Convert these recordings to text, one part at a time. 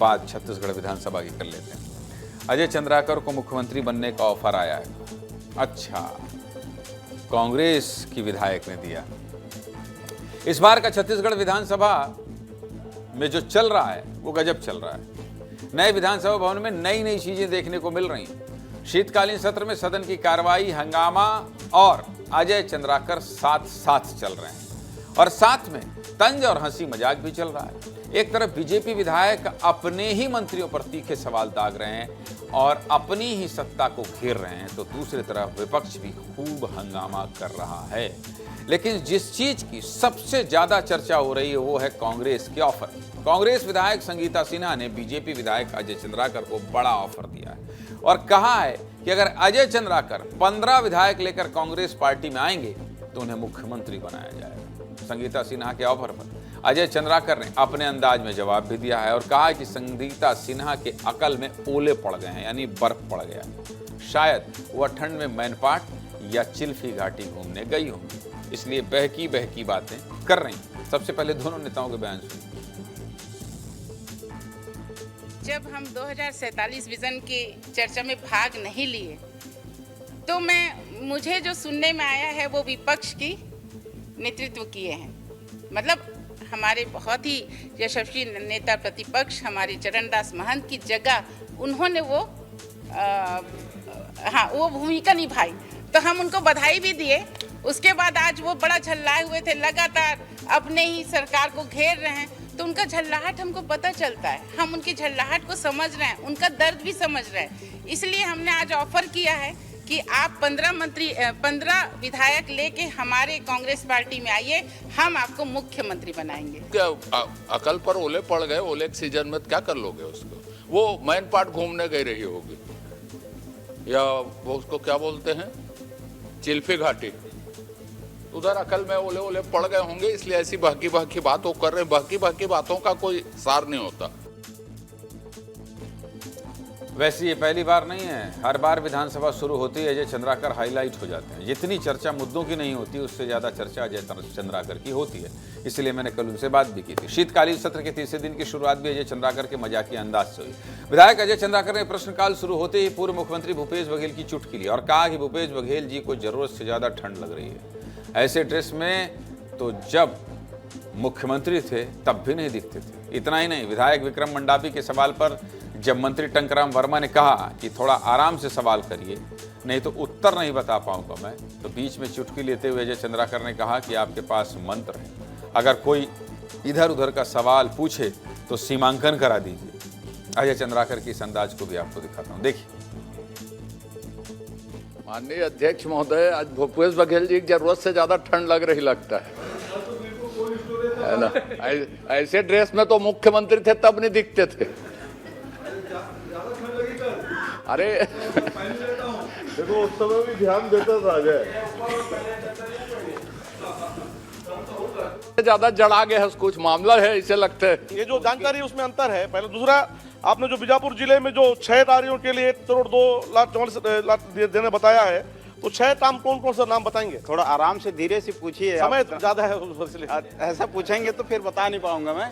बात छत्तीसगढ़ विधानसभा की कर लेते हैं। अजय चंद्राकर को मुख्यमंत्री बनने का ऑफर आया है। अच्छा, कांग्रेस की विधायक ने दिया। इस बार का छत्तीसगढ़ विधानसभा में जो चल रहा है वो गजब चल रहा है। नए विधानसभा भवन में नई नई चीजें देखने को मिल रही हैं। शीतकालीन सत्र में सदन की कार्रवाई, हंगामा और अजय चंद्राकर साथ साथ चल रहे हैं और साथ में तंज और हंसी मजाक भी चल रहा है। एक तरफ बीजेपी विधायक अपने ही मंत्रियों पर तीखे सवाल दाग रहे हैं और अपनी ही सत्ता को घेर रहे हैं, तो दूसरी तरफ विपक्ष भी खूब हंगामा कर रहा है। लेकिन जिस चीज की सबसे ज्यादा चर्चा हो रही है वो है कांग्रेस के ऑफर। कांग्रेस विधायक संगीता सिन्हा ने बीजेपी विधायक अजय चंद्राकर को बड़ा ऑफर दिया है और कहा है कि अगर अजय चंद्राकर 15 विधायक लेकर कांग्रेस पार्टी में आएंगे तो उन्हें मुख्यमंत्री बनाया जाएगा। संगीता सिन्हा के ऑफर पर अजय चंद्राकर ने अपने अंदाज में जवाब भी दिया है और कहा कि संगीता सिन्हा के अकल में ओले पड़ गए हैं, यानी बर्फ पड़ गया है। शायद वह ठंड में मैनपाट या चिल्फी घाटी घूमने गई होंगी, इसलिए बहकी बहकी बातें कर रही हैं। सबसे पहले दोनों नेताओं के बयान सुनिए। जब हम 2047 विजन की चर्चा में भाग नहीं लिए तो मुझे जो सुनने में आया है वो विपक्ष की नेतृत्व किए हैं। मतलब हमारे बहुत ही यशस्वी नेता प्रतिपक्ष हमारे चरणदास महंत की जगह उन्होंने वो भूमिका निभाई, तो हम उनको बधाई भी दिए। उसके बाद आज वो बड़ा झल्लाए हुए थे, लगातार अपने ही सरकार को घेर रहे हैं, तो उनका झल्लाहट हमको पता चलता है। हम उनकी झल्लाहट को समझ रहे हैं, उनका दर्द भी समझ रहे हैं। इसलिए हमने आज ऑफर किया है कि आप 15 विधायक लेके हमारे कांग्रेस पार्टी में आइए, हम आपको मुख्यमंत्री बनाएंगे। क्या अकल पर ओले पड़ गए? ओले के सीजन में क्या कर लोगे उसको? वो मैनपाट घूमने गई रही होगी या वो उसको क्या बोलते हैं, चिल्फी घाटी, उधर अकल में ओले ओले पड़ गए होंगे, इसलिए ऐसी बहकी बहकी बात वो कर रहे हैं। बहकी बहकी बातों का कोई सार नहीं होता। वैसे ये पहली बार नहीं है, हर बार विधानसभा शुरू होती है अजय चंद्राकर हाईलाइट हो जाते हैं। जितनी चर्चा मुद्दों की नहीं होती उससे ज्यादा चर्चा अजय चंद्राकर की होती है, इसलिए मैंने कल उनसे बात भी की थी। शीतकालीन सत्र के तीसरे दिन की शुरुआत भी अजय चंद्राकर के मजाकिया अंदाज से हुई। विधायक अजय चंद्राकर ने प्रश्नकाल शुरू होते ही पूर्व मुख्यमंत्री भूपेश बघेल की चुटकी ली और कहा कि भूपेश बघेल जी को जरूरत से ज्यादा ठंड लग रही है। ऐसे ड्रेस में तो जब मुख्यमंत्री थे तब भी नहीं दिखते थे। इतना ही नहीं, विधायक विक्रम मंडावी के सवाल पर जब मंत्री टंकराम वर्मा ने कहा कि थोड़ा आराम से सवाल करिए, नहीं तो उत्तर नहीं बता पाऊंगा मैं, तो बीच में चुटकी लेते हुए अजय चंद्राकर ने कहा कि आपके पास मंत्र है, अगर कोई इधर उधर का सवाल पूछे तो सीमांकन करा दीजिए। अजय चंद्राकर की इस अंदाज को भी आपको दिखाता हूं, देखिए। माननीय अध्यक्ष महोदय, आज भूपेश बघेल जी की जरूरत से ज्यादा ठंड लग रही लगता है ना? ऐसे ड्रेस में तो मुख्यमंत्री थे तब नहीं दिखते थे। अरे देखो उस समय भी ध्यान देता था अजय। ज्यादा जड़ा गया है, कुछ मामला है इसे लगता है। ये जो जानकारी है उसमें अंतर है। पहले दूसरा, आपने जो बीजापुर जिले में जो 6 कार्यों के लिए 1,02,44,00,000 देने बताया है, तो 6 काम कौन कौन सा नाम बताएंगे? थोड़ा आराम से धीरे से पूछिए, समय ज्यादा है इसलिए। ऐसा पूछेंगे तो फिर बता नहीं पाऊंगा मैं।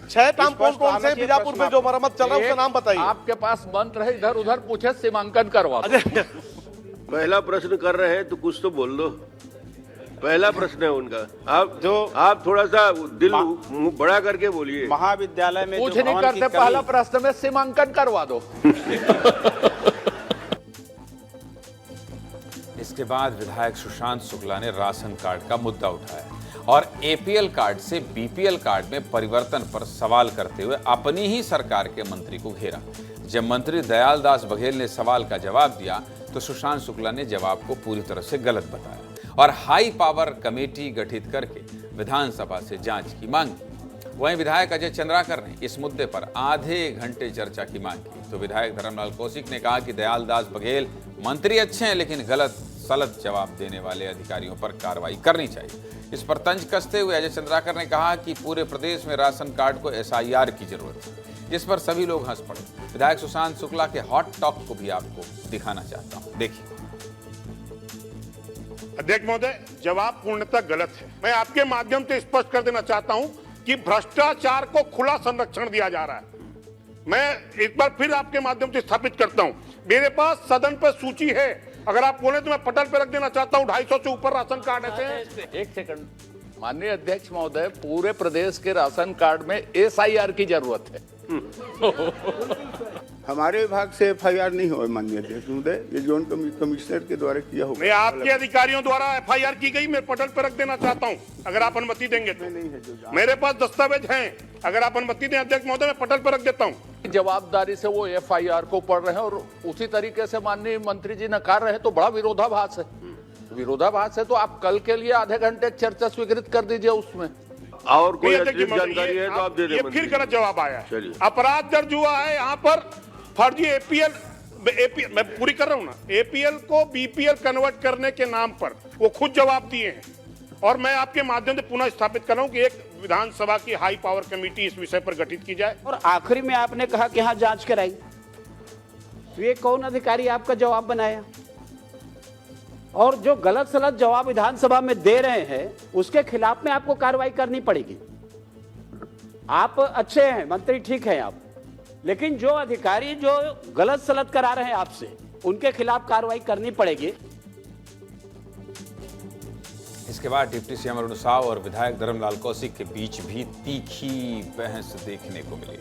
6 काम कौन कौन से बीजापुर में जो मरम्मत चल रहा है उसका नाम बताइए। आपके पास मंत्र है, इधर उधर पूछे सीमांकन करवा दो। पहला प्रश्न कर रहे हैं तो कुछ तो बोल दो। पहला प्रश्न है उनका, आप थोड़ा सा दिल बड़ा करके बोलिए। महाविद्यालय में कुछ नहीं करते, पहला प्रश्न में सीमांकन करवा दो। इसके बाद विधायक सुशांत शुक्ला ने राशन कार्ड का मुद्दा उठाया और एपीएल कार्ड से बीपीएल कार्ड में परिवर्तन पर सवाल करते हुए अपनी ही सरकार के मंत्री को घेरा। जब मंत्री दयाल दास बघेल ने सवाल का जवाब दिया तो सुशांत शुक्ला ने जवाब को पूरी तरह से गलत बताया और हाई पावर कमेटी गठित करके विधानसभा से जांच की मांग की। वहीं विधायक अजय चंद्राकर ने इस मुद्दे पर आधे घंटे चर्चा की मांग की तो विधायक धर्मलाल कौशिक ने कहा कि दयाल दास बघेल मंत्री अच्छे हैं, लेकिन गलत सलत जवाब देने वाले अधिकारियों पर कार्रवाई करनी चाहिए। इस पर तंज कसते हुए अजय चंद्राकर ने कहा कि पूरे प्रदेश में राशन कार्ड को एसआईआर की जरूरत है, जिस पर सभी लोग हंस पड़े। विधायक सुशांत शुक्ला के हॉट टॉक को भी आपको दिखाना चाहता हूं, देखिए। अध्यक्ष महोदय, जवाब पूर्णतः गलत है। मैं आपके माध्यम से स्पष्ट कर देना चाहता हूं कि भ्रष्टाचार को खुला संरक्षण दिया जा रहा है। मैं एक बार फिर आपके माध्यम से स्थापित करता हूं, मेरे पास सदन पर सूची है, अगर आप बोले तो मैं पटल पे रख देना चाहता हूं। 250 से ऊपर राशन कार्ड ऐसे हैं। एक सेकंड, माननीय अध्यक्ष महोदय, पूरे प्रदेश के राशन कार्ड में SIR की जरूरत है। हमारे विभाग से FIR नहीं हुआ माननीय अध्यक्ष महोदय, ये जोन कमिश्नर के द्वारा किया होगा। मैं आपके अधिकारियों द्वारा FIR की गई, मैं पटल पर रख देना चाहता हूं, अगर आप अनुमति देंगे तो। नहीं है जो मेरे पास दस्तावेज हैं, अगर आप अनुमति दें अध्यक्ष महोदय, मैं पटल पर रख देता हूं। जवाबदारी से वो FIR को पढ़ रहे हैं और उसी तरीके से माननीय मंत्री जी नकार रहे हैं, तो बड़ा विरोधाभास है। विरोधाभास है तो आप कल के लिए आधे घंटे चर्चा स्वीकृत कर दीजिए उसमें। और कोई नहीं, अध्यक्ष अतिरिक्त महोदय, जानकारी है तो आप दे दें ये मंत्री फिर जी। गलत जवाब आया है। चलिए। अपराध दर्ज हुआ है यहाँ पर फर्जी APL, मैं पूरी कर रहा हूँ ना, APL को BPL कन्वर्ट करने के नाम पर वो खुद जवाब दिए हैं, और मैं आपके माध्यम से पुनः स्थापित कर रहा हूँ कि एक विधानसभा की हाई पावर कमेटी इस विषय पर गठित की जाए। और आखिरी में आपने कहा कि हाँ जांच कराई, तो ये कौन अधिकारी आपका जवाब बनाया? और जो गलत सलत जवाब विधानसभा में दे रहे हैं उसके खिलाफ में आपको कार्रवाई करनी पड़ेगी। आप अच्छे हैं मंत्री, ठीक है आप, लेकिन जो अधिकारी जो गलत सलत करा रहे हैं आपसे, उनके खिलाफ कार्रवाई करनी पड़ेगी। इसके बाद डिप्टी सीएम अरुण साव और विधायक धर्मलाल कौशिक के बीच भी तीखी बहस देखने को मिली।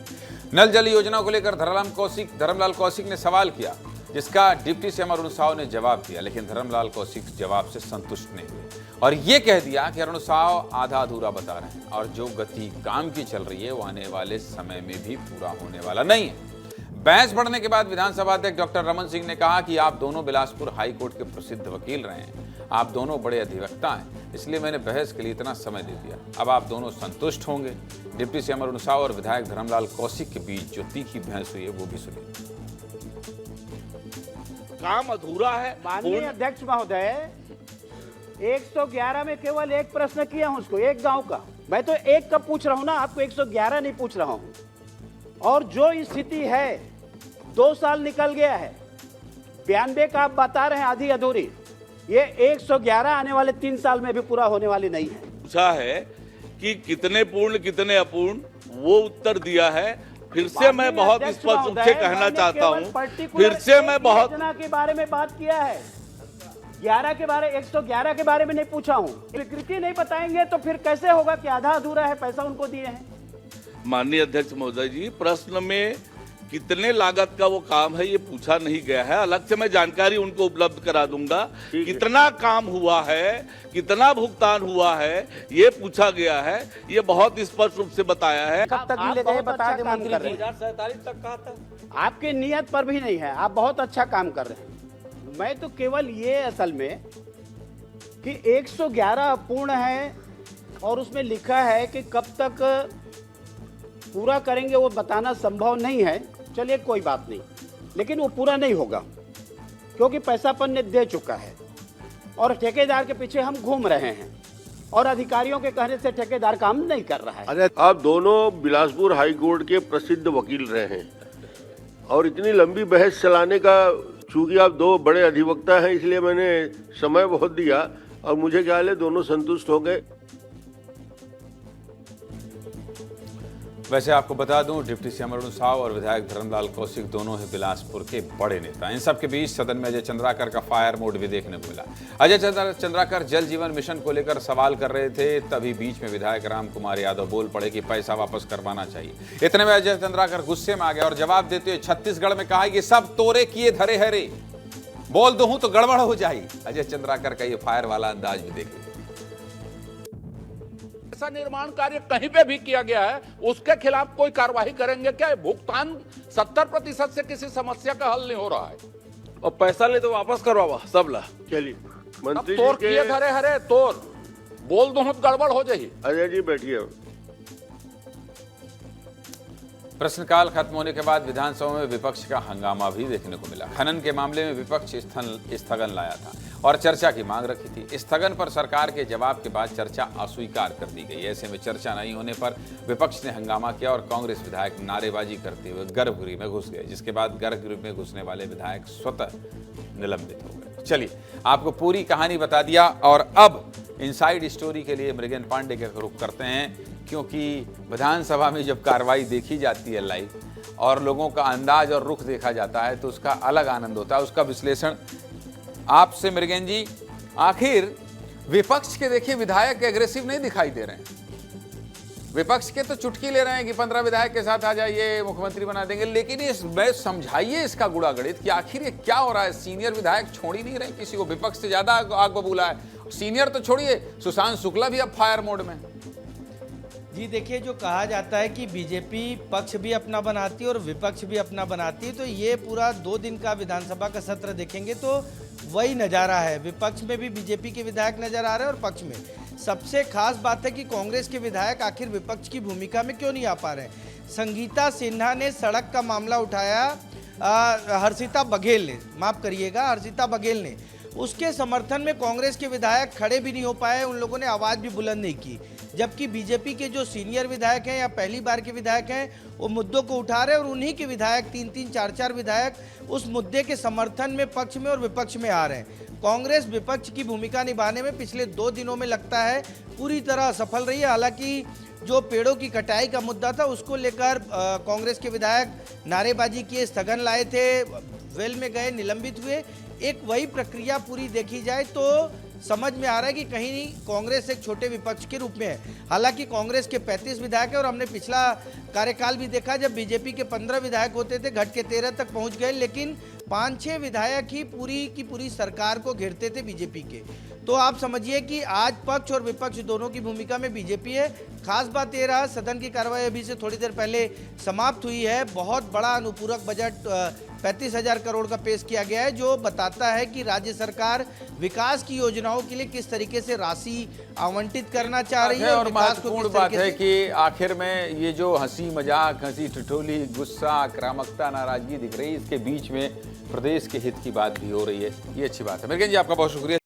नल जल योजना को लेकर धर्मलाल कौशिक ने सवाल किया, जिसका डिप्टी सीएम अरुण साव ने जवाब दिया, लेकिन धर्मलाल कौशिक जवाब से संतुष्ट नहीं हुए और ये कह दिया कि अरुण साव आधा अधूरा बता रहे हैं और जो गति काम की चल रही है वो आने वाले समय में भी पूरा होने वाला नहीं है। बहस बढ़ने के बाद विधानसभा अध्यक्ष डॉक्टर रमन सिंह ने कहा कि आप दोनों बिलासपुर हाई कोर्ट के प्रसिद्ध वकील रहे हैं, आप दोनों बड़े अधिवक्ता हैं, इसलिए मैंने बहस के लिए इतना समय दे दिया। अब आप दोनों संतुष्ट होंगे। डिप्टी सीएम अरुण साव और विधायक धर्मलाल कौशिक के बीच जो तीखी बहस हुई है वो भी सुनिए। काम अधूरा है। माननीय अध्यक्ष महोदय, 111 में केवल एक प्रश्न किया हूं उसको, एक गांव का। मैं तो एक का पूछ रहा हूं ना, आपको 111 नहीं पूछ रहा हूं। और जो स्थिति है, 2 साल निकल गया है, 92 का आप बता रहे हैं आधी अधूरी, ये 111 आने वाले 3 साल में भी पूरा होने वाली नहीं है। पूछा है कि कितने पूर्ण कितने अपूर्ण, वो उत्तर दिया है। फिर से मैं बहुत स्पष्ट रूप से कहना चाहता हूँ, फिर से मैं बहुत योजना के बारे में बात किया है, 11 के बारे 111 के बारे में नहीं पूछा हूँ। स्वीकृति नहीं बताएंगे तो फिर कैसे होगा कि आधा अधूरा है, पैसा उनको दिए हैं। माननीय अध्यक्ष महोदय जी, प्रश्न में कितने लागत का वो काम है ये पूछा नहीं गया है। अलग से मैं जानकारी उनको उपलब्ध करा दूंगा। कितना काम हुआ है, कितना भुगतान हुआ है, ये पूछा गया है। ये बहुत स्पष्ट रूप से बताया है। कब तक मिले गए बता दें मंत्री जी। 2047 तक कहा था। आपके नियत पर भी नहीं है, आप बहुत अच्छा काम कर रहे हैं। मैं तो केवल ये असल में कि 111 अपूर्ण है और उसमें लिखा है कि कब तक पूरा करेंगे वो बताना संभव नहीं है। चलिए कोई बात नहीं, लेकिन वो पूरा नहीं होगा क्योंकि पैसा अपन ने दे चुका है और ठेकेदार के पीछे हम घूम रहे हैं और अधिकारियों के कहने से ठेकेदार काम नहीं कर रहा है। अरे आप दोनों बिलासपुर हाई कोर्ट के प्रसिद्ध वकील रहे हैं और इतनी लंबी बहस चलाने का, चूंकि आप 2 बड़े अधिवक्ता हैं, इसलिए मैंने समय बहुत दिया और मुझे ख्याल है दोनों संतुष्ट हो गए। वैसे आपको बता दूं, डिप्टी सीएम अरुण साव और विधायक धर्मलाल कौशिक दोनों ही बिलासपुर के बड़े नेता। इन सब के बीच सदन में अजय चंद्राकर का फायर मोड भी देखने को मिला। अजय चंद्राकर जल जीवन मिशन को लेकर सवाल कर रहे थे, तभी बीच में विधायक राम कुमार यादव बोल पड़े कि पैसा वापस करवाना चाहिए। इतने में अजय चंद्राकर गुस्से में आ गया और जवाब देते हुए छत्तीसगढ़ में कहा, ये सब तोरे किए धरे हरे, बोल दूं तो गड़बड़ हो जाए। अजय चंद्राकर का ये फायर वाला अंदाज भी देखिए। ऐसा निर्माण कार्य कहीं पे भी किया गया है, उसके खिलाफ कोई कार्रवाई करेंगे क्या? भुगतान 70% से किसी समस्या का हल नहीं हो रहा है और पैसा ले तो वापस करवा सब ला। चलिए अब मंत्री तोर जी किए धरे हरे, तोर बोल दो तो गड़बड़ हो जाए। अजय जी बैठिए। प्रश्नकाल खत्म होने के बाद विधानसभा में विपक्ष का हंगामा भी देखने को मिला। खनन के मामले में विपक्ष स्थगन लाया था और चर्चा की मांग रखी थी। स्थगन पर सरकार के जवाब के बाद चर्चा अस्वीकार कर दी गई। ऐसे में चर्चा नहीं होने पर विपक्ष ने हंगामा किया और कांग्रेस विधायक नारेबाजी करते हुए गर्भगृह में घुस गए, जिसके बाद गर्भगृह में घुसने वाले विधायक स्वतः निलंबित हो गए। चलिए आपको पूरी कहानी बता दिया और अब इनसाइड स्टोरी के लिए मृगेन पांडे का रुख करते हैं, क्योंकि विधानसभा में जब कार्रवाई देखी जाती है लाइव और लोगों का अंदाज और रुख देखा जाता है तो उसका अलग आनंद होता है। उसका विश्लेषण आपसे मृगेन जी। आखिर विपक्ष के देखिए विधायक एग्रेसिव नहीं दिखाई दे रहे हैं। विपक्ष के तो चुटकी ले रहे हैं कि 15 विधायक के साथ आ जाइए, मुख्यमंत्री बना देंगे, लेकिन ये समझाइए इसका गुड़ा गणित कि आखिर ये क्या हो रहा है। सीनियर विधायक छोड़ ही नहीं रहे किसी को, विपक्ष से ज्यादा आग बबूला है। सीनियर तो छोड़िए, सुशांत शुक्ला भी अब फायर मोड में। जी देखिए, जो कहा जाता है कि बीजेपी पक्ष भी अपना बनाती है और विपक्ष भी अपना बनाती है, तो ये पूरा 2 दिन का विधानसभा का सत्र देखेंगे तो वही नज़ारा है। विपक्ष में भी बीजेपी के विधायक नजर आ रहे हैं और पक्ष में। सबसे खास बात है कि कांग्रेस के विधायक आखिर विपक्ष की भूमिका में क्यों नहीं आ पा रहे हैं। संगीता सिन्हा ने सड़क का मामला उठाया, हर्षिता बघेल ने, माफ करिएगा, हर्षिता बघेल ने, उसके समर्थन में कांग्रेस के विधायक खड़े भी नहीं हो पाए, उन लोगों ने आवाज़ भी बुलंद नहीं की। जबकि बीजेपी के जो सीनियर विधायक हैं या पहली बार के विधायक हैं वो मुद्दों को उठा रहे हैं और उन्हीं के विधायक 3-3, 4-4 विधायक उस मुद्दे के समर्थन में पक्ष में और विपक्ष में आ रहे हैं। कांग्रेस विपक्ष की भूमिका निभाने में पिछले 2 दिनों में लगता है पूरी तरह असफल रही है। हालांकि जो पेड़ों की कटाई का मुद्दा था उसको लेकर कांग्रेस के विधायक नारेबाजी किए, स्थगन लाए थे, वेल में गए, निलंबित हुए। एक वही प्रक्रिया पूरी देखी जाए तो समझ में आ रहा है कि कहीं नहीं कांग्रेस एक छोटे विपक्ष के रूप में है। हालांकि कांग्रेस के 35 विधायक हैं और हमने पिछला कार्यकाल भी देखा जब बीजेपी के 15 विधायक होते थे, घट के 13 तक पहुंच गए, लेकिन 5-6 विधायक ही पूरी की पूरी सरकार को घेरते थे बीजेपी के। तो आप समझिए कि आज पक्ष और विपक्ष दोनों की भूमिका में बीजेपी है। खास बात ये रहा, सदन की कार्रवाई अभी से थोड़ी देर पहले समाप्त हुई है। बहुत बड़ा अनुपूरक बजट 35,000 करोड़ का पेश किया गया है, जो बताता है कि राज्य सरकार विकास की योजनाओं के लिए किस तरीके से राशि आवंटित करना चाह रही है और महत्वपूर्ण बात है कि आखिर में ये जो हंसी मजाक, हंसी ठिठोली, गुस्सा, आक्रामकता, नाराजगी दिख रही है, इसके बीच में प्रदेश के हित की बात भी हो रही है। ये अच्छी बात है। मृगेन जी, आपका बहुत शुक्रिया।